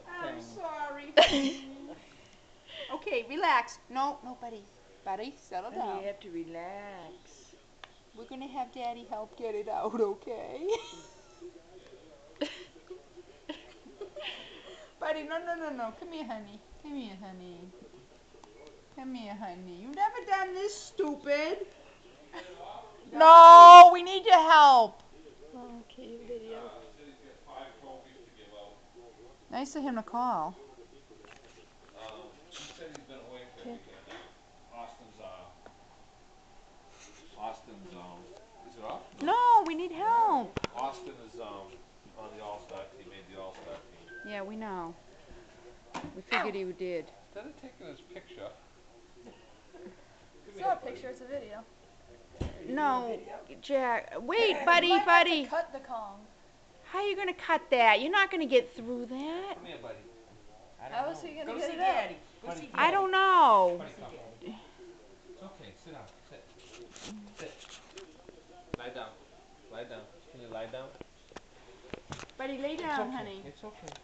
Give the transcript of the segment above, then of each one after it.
I'm sorry. Okay, relax. No, buddy. Buddy, settle down. You have to relax. We're gonna have Daddy help get it out, okay? Buddy, no. Come here, honey. Come here, honey. Come here, honey. You've never done this, stupid. No, we need your help. Okay, video. Nice of him to call. He said he's been away for a weekend. Austin's is it off? No, we need help. Austin is on the All-Star team, made the All-Star team. Yeah, we know. We figured he did. Instead of taking his picture. It's not a picture, it's a video. No, Jack. Wait, buddy. Cut the Kong. How are you gonna cut that? You're not gonna get through that. Come here, buddy. How was he gonna Go get see it out? Daddy. Go see Daddy. I don't know. Buddy, come. It's okay. Sit down. Sit. Lie down. Lie down. Can you lie down? Buddy, lay It's down, okay. honey. It's okay.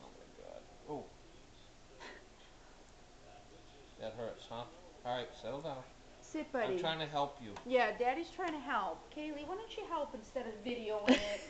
Oh my God. Oh. That hurts, huh? All right, settle down. Sit, buddy. I'm trying to help you. Yeah, Daddy's trying to help. Kaylee, why don't you help instead of videoing it?